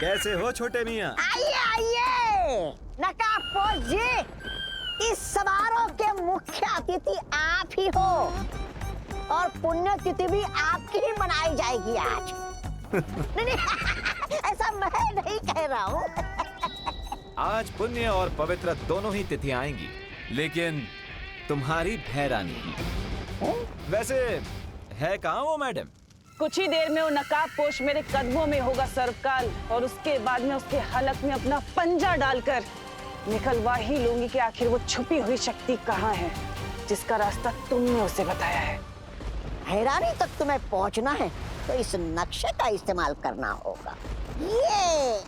कैसे हो छोटे मियाँ? आइए आइए नकाबपोश जी, इस समारोह के मुख्य अतिथि आप ही हो और पुण्यतिथि भी आपकी ही मनाई जाएगी आज। नहीं, ऐसा मैं नहीं कह रहा हूँ। आज पुण्य और पवित्र दोनों ही तिथियां आएंगी, लेकिन तुम्हारी भैरानी वैसे है कहाँ वो मैडम? कुछ ही देर में वो नकाबपोश मेरे कदमों में होगा सरकाल, और उसके बाद में उसके हलक में अपना पंजा डालकर निकलवा ही लूंगी कि आखिर वो छुपी हुई शक्ति कहाँ है जिसका रास्ता तुमने उसे बताया है। हैरानी तक तुम्हें पहुंचना है तो इस नक्शे का इस्तेमाल करना होगा। ये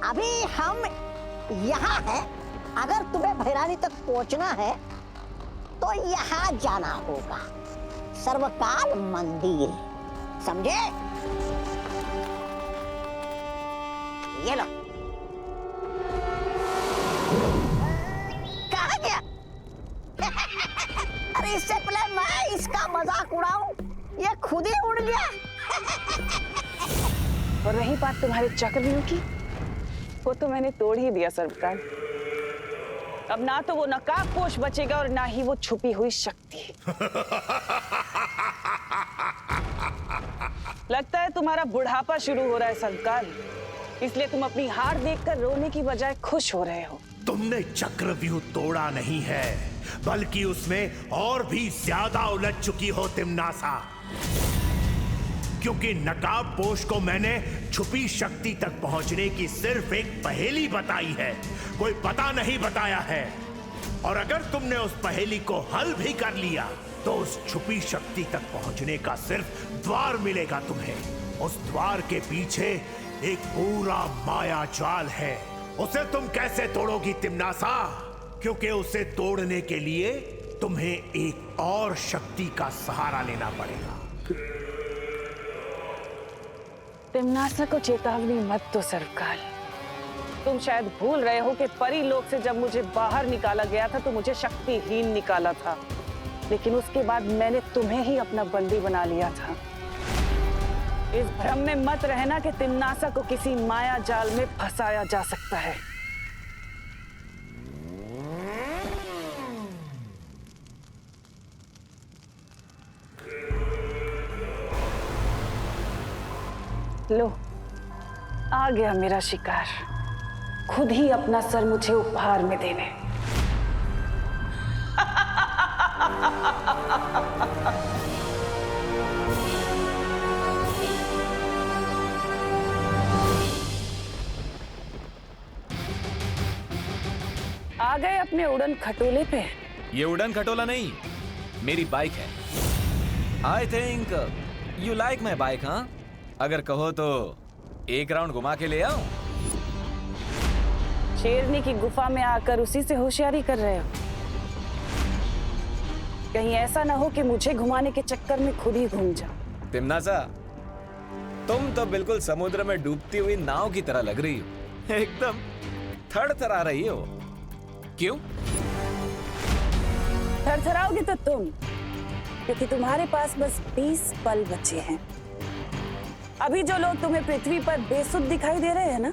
अभी हम यहाँ हैं। अगर तुम्हें भैरानी तक पहुंचना है तो यहाँ जाना होगा, सर्वकाल मंदिर, समझे? ये लो। कहाँ गया? अरे इससे पहले मैं इसका मजाक उड़ाऊं, ये खुद ही उड़ गया। और रही बात तुम्हारे चक्रव्यूह की, वो तो मैंने तोड़ ही दिया सरकार। अब ना तो वो नकाबपोश बचेगा और ना ही वो छुपी हुई शक्ति। लगता है तुम्हारा बुढ़ापा शुरू हो रहा है सरकार, इसलिए तुम अपनी हार देखकर रोने की बजाय खुश हो रहे हो। तुमने चक्रव्यूह तोड़ा नहीं है, बल्कि उसमें और भी ज्यादा उलझ चुकी हो तिम्नासा, क्योंकि नकाबपोश को मैंने छुपी शक्ति तक पहुंचने की सिर्फ एक पहेली बताई है, कोई पता नहीं बताया है। और अगर तुमने उस पहेली को हल भी कर लिया तो उस छुपी शक्ति तक पहुंचने का सिर्फ द्वार मिलेगा तुम्हें। उस द्वार के पीछे एक पूरा माया जाल है, उसे तुम कैसे तोड़ोगी तिम्नासा? क्योंकि उसे तोड़ने के लिए तुम्हें एक और शक्ति का सहारा लेना पड़ेगा। तिम्नासा को चेतावनी मत दो सरकार। तुम शायद भूल रहे हो कि परी लोक से जब मुझे बाहर निकाला गया था तो मुझे शक्तिहीन निकाला था, लेकिन उसके बाद मैंने तुम्हें ही अपना बंदी बना लिया था। इस भ्रम में मत रहना कि तिम्नासा को किसी माया जाल में फंसाया जा सकता है। लो, आ गया मेरा शिकार, खुद ही अपना सर मुझे उपहार में देने। आ गए अपने उड़न खटोले पे। ये उड़न खटोला नहीं, मेरी बाइक है। I think you like my bike, हाँ? अगर कहो तो एक राउंड घुमा के ले आओ। शेरनी की गुफा में आकर उसी से होशियारी कर रहे हो? कहीं ऐसा ना हो कि मुझे घुमाने के चक्कर में खुद ही घूम जाओ। तिम्नासा, तुम तो बिल्कुल समुद्र में डूबती हुई नाव की तरह लग रही हो, एकदम थरथरा रही हो। क्यों? थरथराओगे तो तुम, क्योंकि तुम्हारे पास बस 20 पल बचे हैं। अभी जो लोग तुम्हें पृथ्वी पर बेसुध दिखाई दे रहे हैं ना,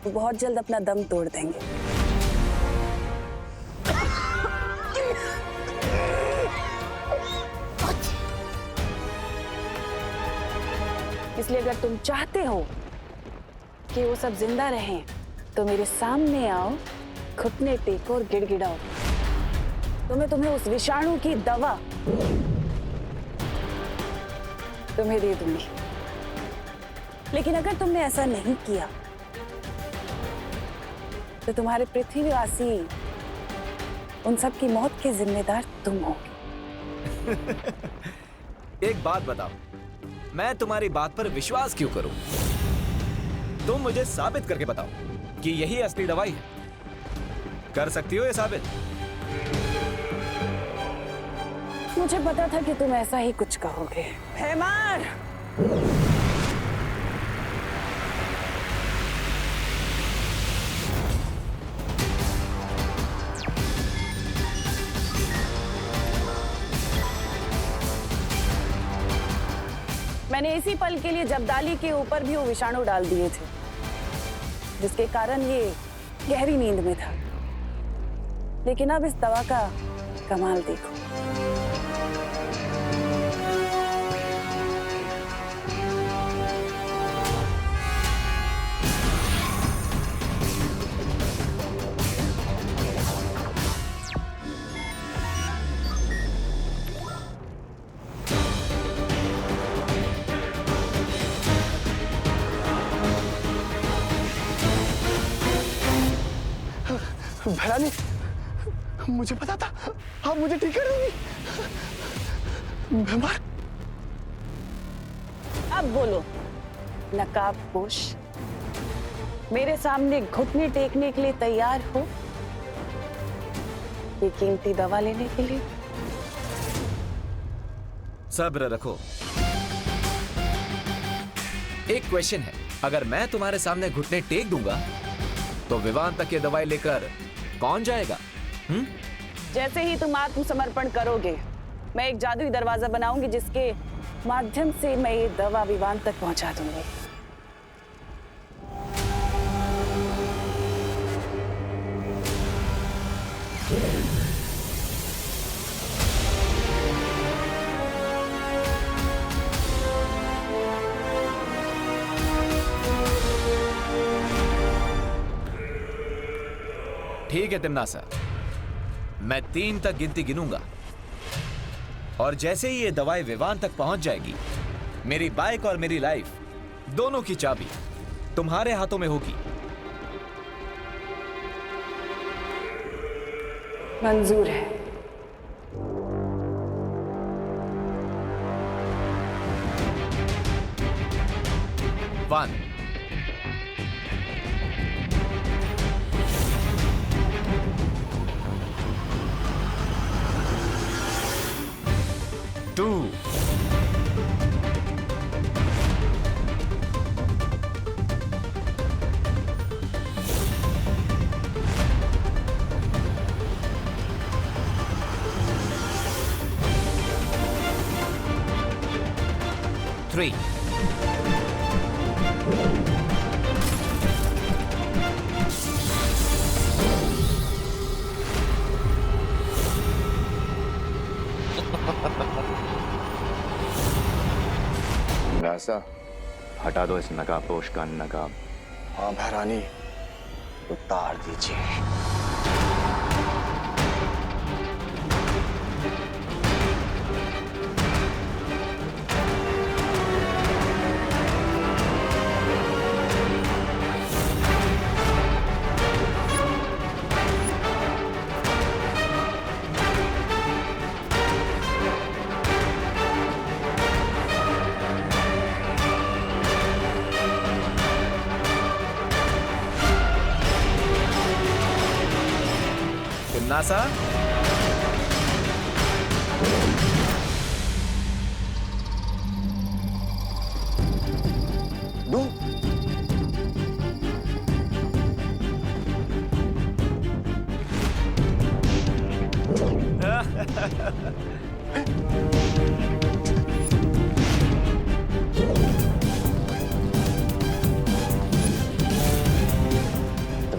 वो बहुत जल्द अपना दम तोड़ देंगे। इसलिए अगर तुम चाहते हो कि वो सब जिंदा रहें, तो मेरे सामने आओ, घुटने टेको और गिड़गिड़ाओ, तो मैं तुम्हें उस विषाणु की दवा तुम्हें दे दूंगी। लेकिन अगर तुमने ऐसा नहीं किया तो तुम्हारे पृथ्वीवासी उन सब की मौत के जिम्मेदार तुम होगे। एक बात बताओ, मैं तुम्हारी बात पर विश्वास क्यों करूं? तुम मुझे साबित करके बताओ कि यही असली दवाई है। कर सकती हो ये साबित? मुझे पता था कि तुम ऐसा ही कुछ कहोगे। हैमार! मैंने इसी पल के लिए जब्दाली के ऊपर भी वो विषाणु डाल दिए थे, जिसके कारण ये गहरी नींद में था। लेकिन अब इस दवा का कमाल देखो। भैरानी, मुझे पता था आप मुझे ठीक कर देंगी। बीमार। अब बोलो नकाबपोश, मेरे सामने घुटने टेकने के लिए तैयार हो ये कीमती दवा लेने के लिए? सब्र रखो। एक क्वेश्चन है, अगर मैं तुम्हारे सामने घुटने टेक दूंगा तो विवान तक ये दवाई लेकर कौन जाएगा? जैसे ही तुम आत्मसमर्पण करोगे, मैं एक जादुई दरवाजा बनाऊंगी जिसके माध्यम से मैं ये दवा विवान तक पहुंचा दूंगी। ठीक है तिम्नासा, मैं 3 तक गिनती गिनूंगा और जैसे ही ये दवाई विवान तक पहुंच जाएगी, मेरी बाइक और मेरी लाइफ दोनों की चाबी तुम्हारे हाथों में होगी। मंजूर है। वन, 2, 3, नासा, हटा दो इस नकाबपोश का नकाब। हाँ भैरानी, उतार दीजिए। तिम्नासा, दो।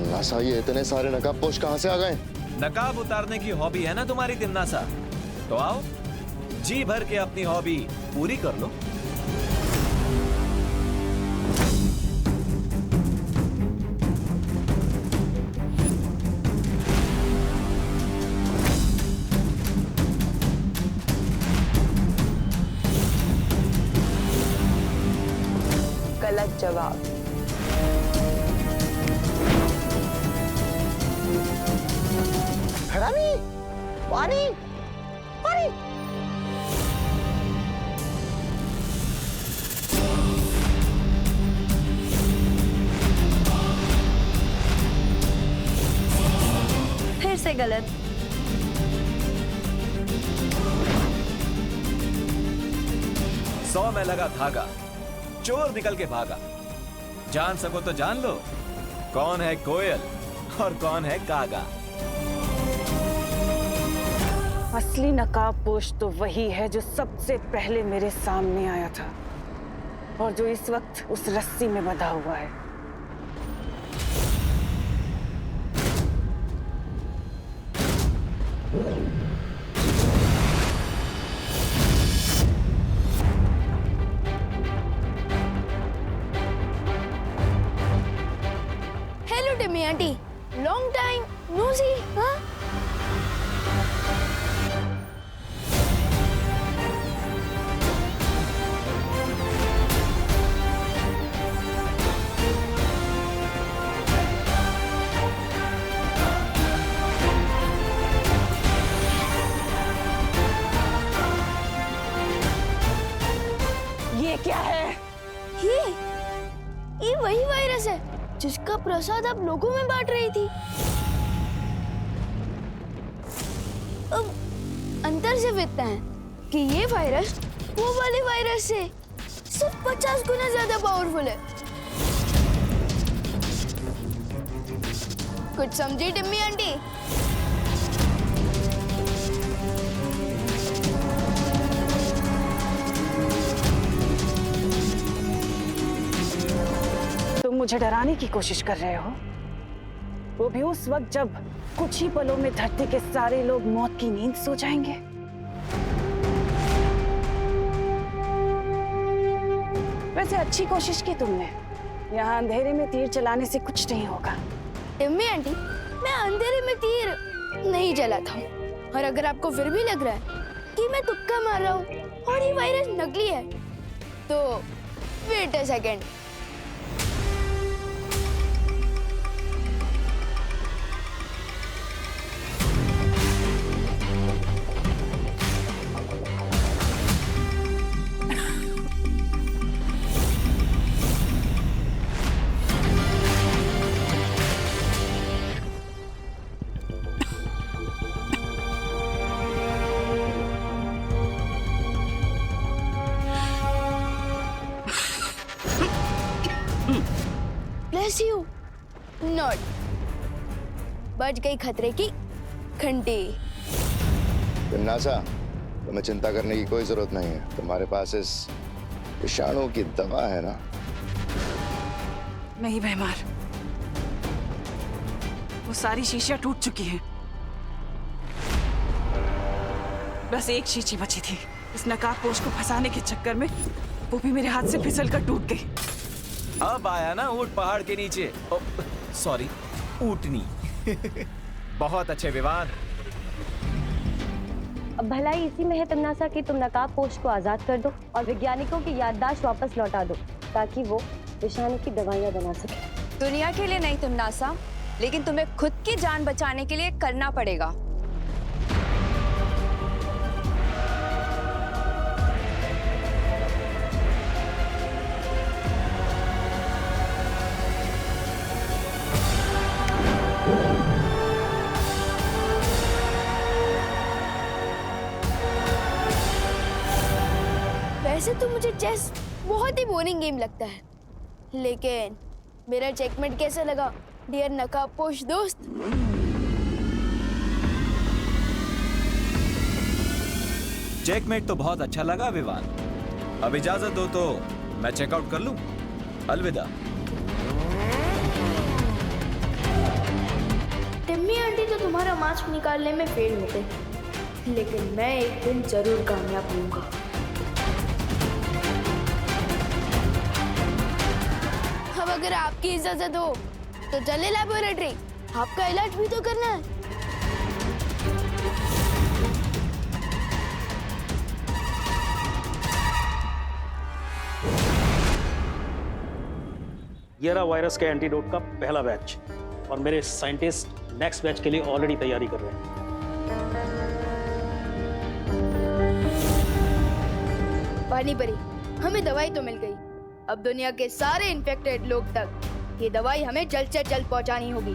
नासा, ये इतने सारे नकाबपोश कहां से आ गए? नकाब उतारने की हॉबी है ना तुम्हारी तिम्नासा, तो आओ जी भर के अपनी हॉबी पूरी कर लो। गलत जवाब। भैरानी, पानी, पानी। फिर से गलत। सौ में लगा धागा, चोर निकल के भागा। जान सको तो जान लो, कौन है कोयल और कौन है कागा। असली नकाबपोश तो वही है जो सबसे पहले मेरे सामने आया था। और जो इस वक्त उस रस्सी में बंधा हुआ है। Hello Timmy aunty, long time no see. हाँ ये क्या है? ये वही वायरस है जिसका प्रसाद आप लोगों में बांट रही थी। अब अंतर सिर्फ इतना है कि ये वायरस वो वाले वायरस से सिर्फ 50 गुना ज्यादा पावरफुल है। कुछ समझी टिम्मी आंटी? तुम मुझे डराने की कोशिश कर रहे हो, वो भी उस वक्त जब कुछ ही पलों में धरती के सारे लोग मौत की नींद सो जाएंगे। वैसे अच्छी कोशिश की तुमने। यहाँ अंधेरे में तीर चलाने से कुछ नहीं होगा। टिम्मी आंटी, मैं अंधेरे में तीर नहीं चलाता हूँ, और अगर आपको फिर भी लग रहा है कि मैं तुक्का मार रहा हूँ और ये वायरस नकली है, तो wait a second. Bless you. Not. बच गई खतरे की घंटी। नासा, तुम्हें चिंता करने की कोई जरूरत नहीं है। तुम्हारे पास इस विषाणु की दवा है ना? नहीं बेमार, वो सारी शीशियां टूट चुकी हैं। बस एक शीशी बची थी। इस नकाबपोश को फंसाने के चक्कर में वो भी मेरे हाथ से फिसल कर टूट गई। अब आया ना ऊंट पहाड़ के नीचे। सॉरी, ऊंटनी। बहुत अच्छे विवान। अब भलाई इसी में है तमनासा कि तुम नकाबपोश को आजाद कर दो और वैज्ञानिकों की याददाश्त वापस लौटा दो, ताकि वो विषाणु की दवाइयां बना सके। दुनिया के लिए नहीं तमनासा, लेकिन तुम्हें खुद की जान बचाने के लिए करना पड़ेगा। वैसे तो मुझे चेस बहुत ही बोरिंग गेम लगता है, लेकिन मेरा चेकमेट कैसा लगा डियर नकाबपोश दोस्त? चेकमेट तो बहुत अच्छा लगा विवान। अब इजाजत दो तो मैं चेकआउट कर लूं। अलविदा। टिम्मी आंटी तो तुम्हारा मास्क निकालने में फेल हो गई, लेकिन मैं एक दिन जरूर कामयाब होऊंगा। अब अगर आपकी इजाजत हो तो चले लैबोरेटरी, आपका इलाज भी तो करना है। ये रहा वायरस के एंटीडोट का पहला बैच, और मेरे साइंटिस्ट नेक्स्ट बैच के लिए ऑलरेडी तैयारी कर रहे हैं। पानी परी, हमें दवाई तो मिल गई। अब दुनिया के सारे इन्फेक्टेड लोग तक ये दवाई हमें जल्द से जल्द पहुंचानी होगी।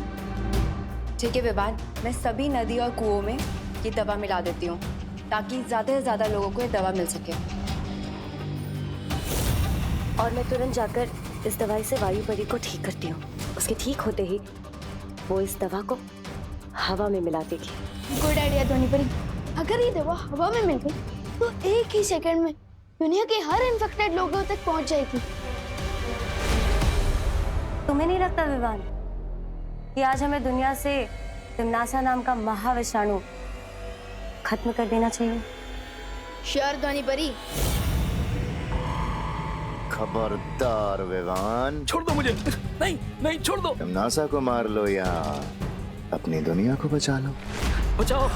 ठीक है विवान, मैं सभी नदी और कुओं में ये दवा मिला देती हूँ, ताकि ज्यादा से ज्यादा लोगों को ये दवा मिल सके। और मैं तुरंत जाकर इस दवाई से वायु परी को ठीक करती हूँ। उसके ठीक होते ही वो इस दवा को हवा में मिला देगी। गुड आइडिया धोनी परी। अगर ये दवा हवा में मिल गई तो एक ही सेकंड में दुनिया के हर इन्फेक्टेड लोगों तक पहुंच जाएगी। तुम्हें नहीं लगता विवान कि आज हमें दुनिया से तिम्नासा नाम का महाविषाणु खत्म कर देना चाहिए? श्योर ध्वनि परी। खबरदार विवान, छोड़ दो मुझे। नहीं नहीं, छोड़ दो। तिम्नासा को मार लो या अपनी दुनिया को बचा लो। बचाओ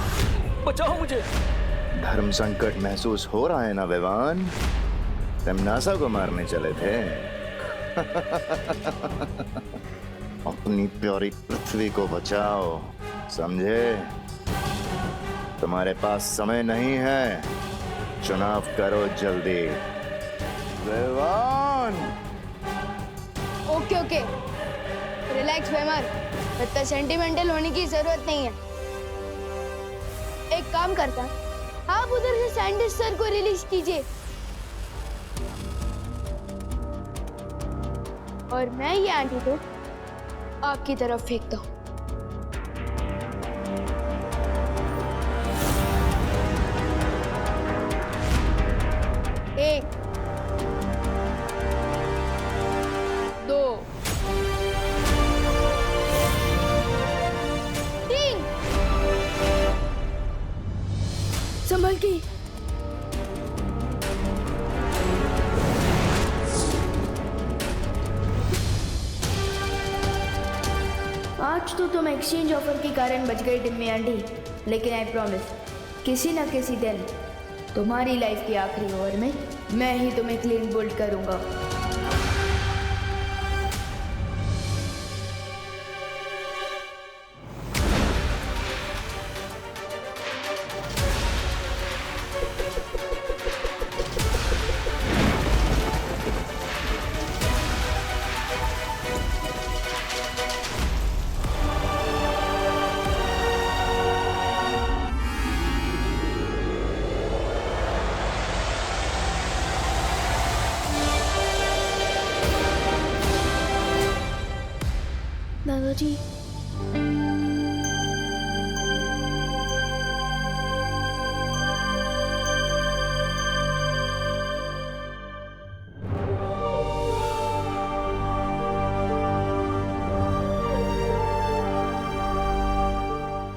बचाओ मुझे। धर्म संकट महसूस हो रहा है ना विवान? तिम्नासा को मारने चले थे। अपनी प्यारी पृथ्वी को बचाओ, समझे? तुम्हारे पास समय नहीं है, चुनाव करो जल्दी। विवान! ओके ओके, रिलैक्स वेमर, इतना सेंटिमेंटल होने की जरूरत नहीं है। एक काम करता, आप उधर से साइंटिस्ट सर को रिलीज कीजिए और मैं ये एंटीडोट आपकी तरफ फेंकता हूँ। एक, दो, तीन, संभल के। आज तो तुम एक्सचेंज ऑफर के कारण बच गए टिम्मी आंटी, लेकिन आई प्रॉमिस किसी न किसी दिन तुम्हारी लाइफ की आखिरी ओवर में मैं ही तुम्हें क्लीन बोल्ड करूंगा। दादाजी,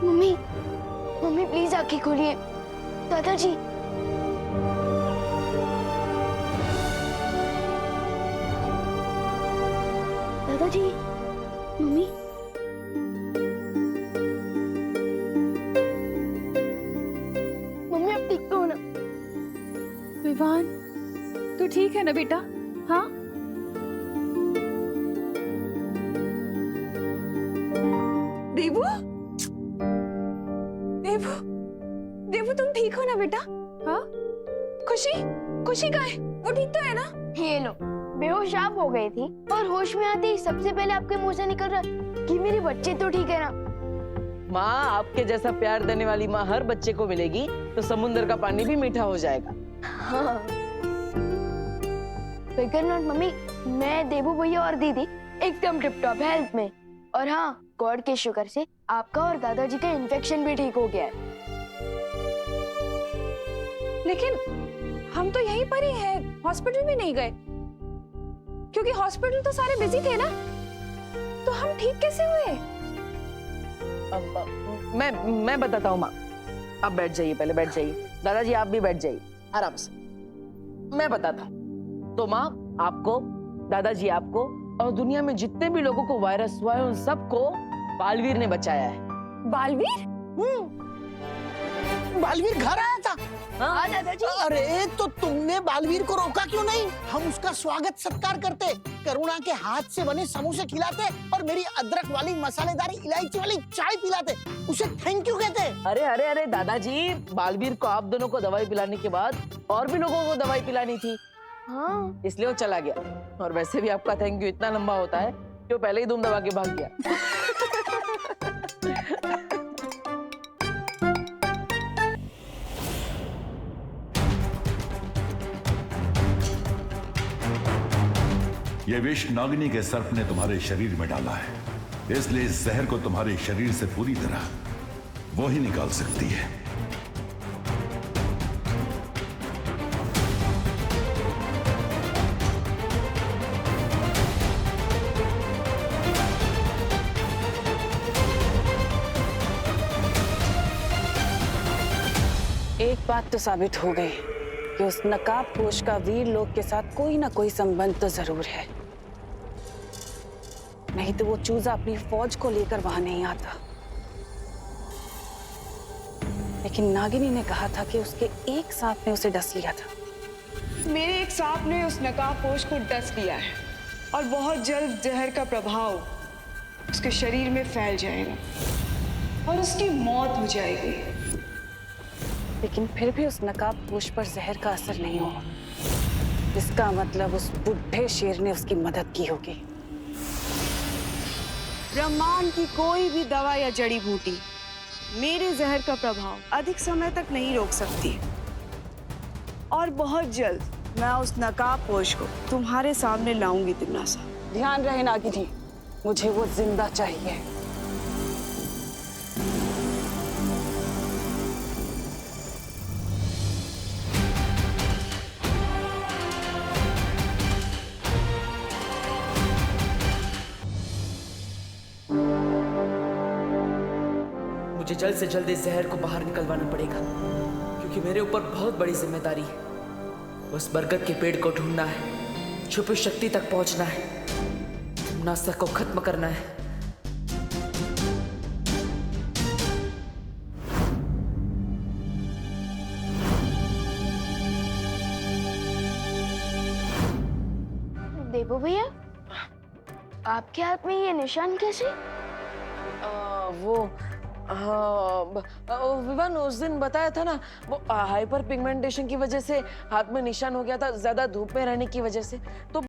मम्मी मम्मी प्लीज आंखें खोलिए। दादाजी, दादाजी, मम्मी, मम्मी अब ठीक तो हो ना? विवान, तू ठीक है ना बेटा? हाँ? देवू, देवू, देवू तुम ठीक हो ना बेटा? हाँ? खुशी, खुशी कहाँ है? वो ठीक तो है ना? ये लो, बेहोश आप हो गई थी और होश में आते ही सबसे पहले आपके मुंह से निकल रहा कि मेरे बच्चे तो ठीक है ना। माँ, आपके जैसा प्यार देने वाली माँ हर बच्चे को मिलेगी तो समुद्र का पानी भी मीठा हो जाएगा। हाँ। फिकर नॉट मम्मी, मैं, देवू भैया और दीदी एकदम टिप टॉप हेल्थ में। और हाँ, गॉड के शुक्र से आपका और दादाजी का इन्फेक्शन भी ठीक हो गया है। लेकिन हम तो यहीं पर ही हैं, हॉस्पिटल भी नहीं गए, क्योंकि हॉस्पिटल तो सारे बिजी थे ना। तो हम ठीक कैसे हुए? मैं बताता हूँ माँ, आप बैठ जाइए, पहले बैठ जाइए। दादाजी आप भी बैठ जाइए आराम से, मैं बताता हूँ। तो माँ, आपको, दादाजी आपको और दुनिया में जितने भी लोगों को वायरस हुआ है उन सबको बालवीर ने बचाया है। बालवीर? बालवीर घर आया था? हाँ दादाजी। अरे तो तुमने बालवीर को रोका क्यों नहीं? हम उसका स्वागत सत्कार करते, करुणा के हाथ से बने समोसे खिलाते और मेरी अदरक वाली मसालेदार इलायची वाली चाय पिलाते, उसे थैंक यू कहते। अरे अरे अरे दादाजी, बालवीर को आप दोनों को दवाई पिलाने के बाद और भी लोगों को दवाई पिलानी थी। हाँ। इसलिए वो चला गया। और वैसे भी आपका थैंक यू इतना लंबा होता है कि वो पहले ही धूम दबा के भाग गया। ये विष नागिनी के सर्प ने तुम्हारे शरीर में डाला है, इसलिए इस जहर को तुम्हारे शरीर से पूरी तरह वो ही निकाल सकती है। बात तो साबित हो गई कि उस नकाबपोश का वीर लोक के साथ कोई ना कोई संबंध तो जरूर है, नहीं तो वो चूजा अपनी फौज को लेकर वहां नहीं आता। लेकिन नागिनी ने कहा था कि उसके एक सांप ने उसे डस लिया था। मेरे एक सांप ने उस नकाबपोश को डस लिया है और बहुत जल्द जहर का प्रभाव उसके शरीर में फैल जाएगा और उसकी मौत हो जाएगी। लेकिन फिर भी उस नकाबपोश पर जहर का असर नहीं हुआ। इसका मतलब उस बुढ़े शेर ने उसकी मदद की होगी। ब्रह्मांड की कोई भी दवा या जड़ी बूटी मेरे जहर का प्रभाव अधिक समय तक नहीं रोक सकती और बहुत जल्द मैं उस नकाबपोश को तुम्हारे सामने लाऊंगी तिम्नासा। ध्यान रहे नागिनी, मुझे वो जिंदा चाहिए। मुझे जल्द से जल्द इस जहर को बाहर निकलवाना पड़ेगा, क्योंकि मेरे ऊपर बहुत बड़ी जिम्मेदारी है। उस बरगद के पेड़ को ढूंढना है, छुपी शक्ति तक पहुंचना है, तिम्नासा को खत्म करना है। देवो भैया, आपके हाथ में ये निशान कैसे? विवान उस दिन बताया था ना, वो हाइपर पिगमेंटेशन की वजह से हाथ में निशान हो गया था, ज्यादा धूप में रहने की वजह से। तो